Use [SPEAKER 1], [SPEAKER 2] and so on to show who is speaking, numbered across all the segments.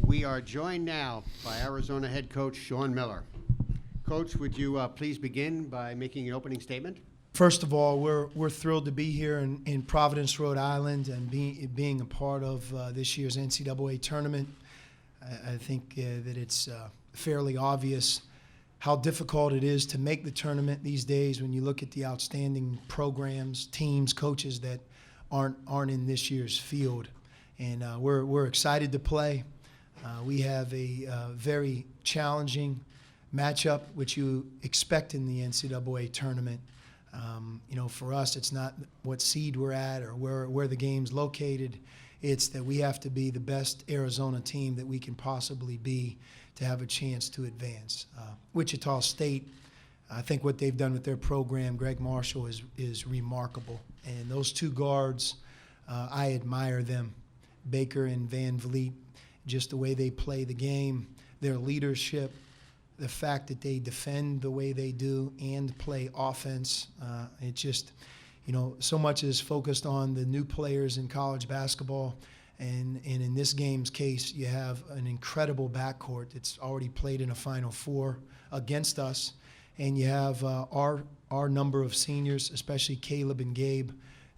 [SPEAKER 1] We are joined now by Arizona head coach Sean Miller. Coach, would you please begin by making an opening statement?
[SPEAKER 2] First of all, we're thrilled to be here in Providence, Rhode Island, and being a part of this year's NCAA Tournament. I think that it's fairly obvious how difficult it is to make the tournament these days when you look at the outstanding programs, teams, coaches that aren't in this year's field. And we're excited to play. We have a very challenging matchup, which you expect in the NCAA tournament. For us, it's not what seed we're at or where the game's located. It's that we have to be the best Arizona team that we can possibly be to have a chance to advance. Wichita State, I think what they've done with their program, Greg Marshall, is remarkable. And those two guards, I admire them, Baker and Van Vliet, just the way they play the game, their leadership, the fact that they defend the way they do and play offense. It just, so much is focused on the new players in college basketball. And in this game's case, you have an incredible backcourt that's already played in a Final Four against us. And you have our number of seniors, especially Caleb and Gabe,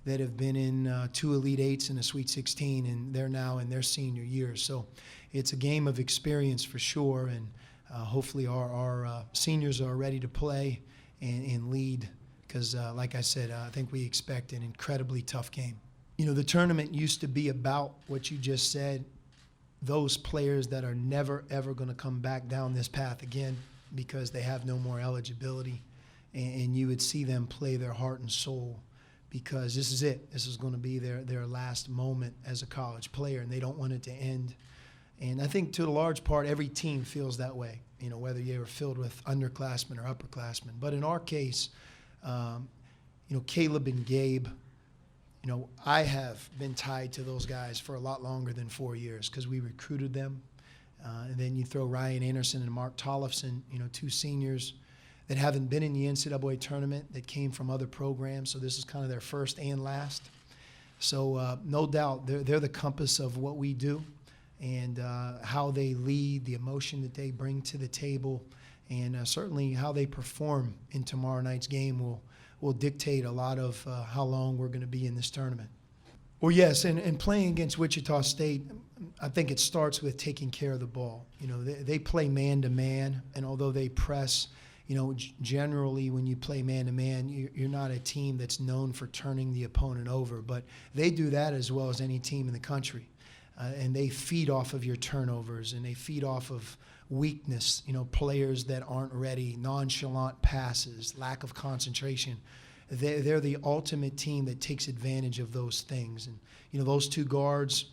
[SPEAKER 2] that have been in 2 Elite Eights and a Sweet 16, and they're now in their senior years. So it's a game of experience for sure, and hopefully our seniors are ready to play and lead because, like I said, I think we expect an incredibly tough game. The tournament used to be about what you just said, those players that are never, ever going to come back down this path again because they have no more eligibility, and you would see them play their heart and soul because this is it. This is going to be their last moment as a college player, and they don't want it to end. And I think to a large part, every team feels that way, whether you're filled with underclassmen or upperclassmen. But in our case, Caleb and Gabe, I have been tied to those guys for a lot longer than 4 years because we recruited them. And then you throw Ryan Anderson and Mark Tollefson, 2 seniors that haven't been in the NCAA tournament that came from other programs. So this is kind of their first and last. So no doubt they're the compass of what we do and how they lead, the emotion that they bring to the table, and certainly how they perform in tomorrow night's game will dictate a lot of how long we're going to be in this tournament. Well, yes, and playing against Wichita State, I think it starts with taking care of the ball. They play man-to-man, and although they press, generally when you play man-to-man, you're not a team that's known for turning the opponent over, but they do that as well as any team in the country. And they feed off of your turnovers, and they feed off of weakness, players that aren't ready, nonchalant passes, lack of concentration. They're the ultimate team that takes advantage of those things. And, those 2 guards,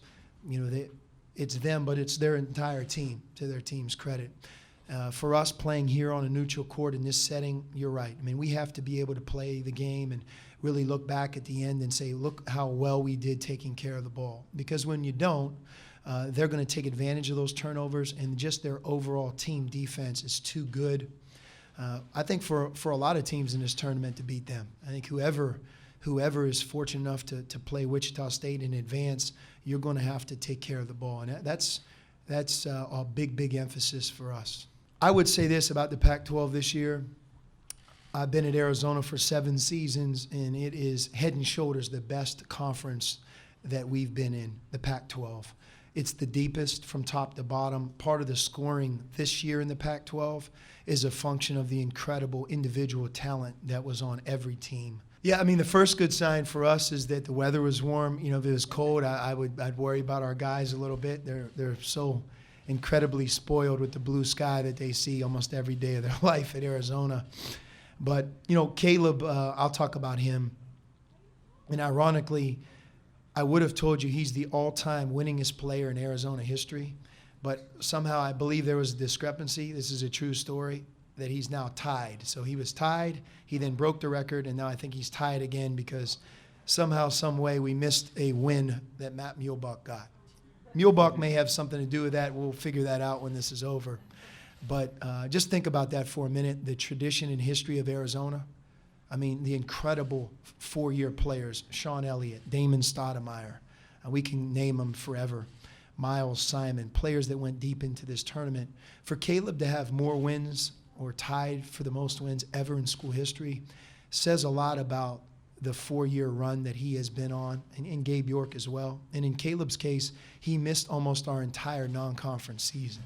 [SPEAKER 2] it's them, but it's their entire team, to their team's credit. For us playing here on a neutral court in this setting, you're right. I mean, we have to be able to play the game and really look back at the end and say, look how well we did taking care of the ball. Because when you don't, they're going to take advantage of those turnovers, and just their overall team defense is too good. I think for a lot of teams in this tournament to beat them. I think whoever is fortunate enough to play Wichita State in advance, you're going to have to take care of the ball. And that's a big emphasis for us. I would say this about the Pac-12 this year. I've been at Arizona for 7 seasons, and it is head and shoulders the best conference that we've been in, the Pac-12. It's the deepest from top to bottom. Part of the scoring this year in the Pac-12 is a function of the incredible individual talent that was on every team. Yeah, I mean, the first good sign for us is that the weather was warm. If it was cold, I'd worry about our guys a little bit. They're so incredibly spoiled with the blue sky that they see almost every day of their life at Arizona. But, Caleb, I'll talk about him. And ironically, I would have told you he's the all-time winningest player in Arizona history. But somehow I believe there was a discrepancy. This is a true story, that he's now tied. So he was tied. He then broke the record, and now I think he's tied again because somehow, some way, we missed a win that Matt Muehlbach got. Muehlbach may have something to do with that. We'll figure that out when this is over. But just think about that for a minute, the tradition and history of Arizona. I mean, the incredible 4-year players, Sean Elliott, Damon Stoudemire. We can name them forever. Miles, Simon, players that went deep into this tournament. For Caleb to have more wins or tied for the most wins ever in school history says a lot about the 4-year run that he has been on, and Gabe York as well. And in Caleb's case, he missed almost our entire non-conference season.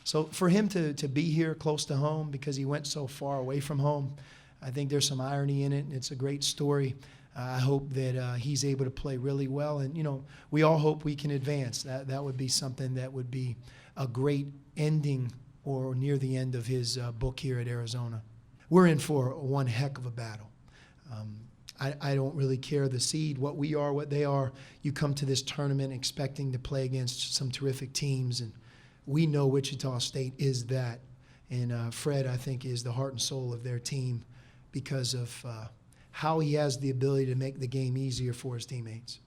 [SPEAKER 2] So for him to be here close to home because he went so far away from home, I think there's some irony in it, and it's a great story. I hope that he's able to play really well. And, we all hope we can advance. That would be something that would be a great ending or near the end of his book here at Arizona. We're in for one heck of a battle. I don't really care the seed, what we are, what they are. You come to this tournament expecting to play against some terrific teams, and we know Wichita State is that. And Fred, I think, is the heart and soul of their team because of how he has the ability to make the game easier for his teammates.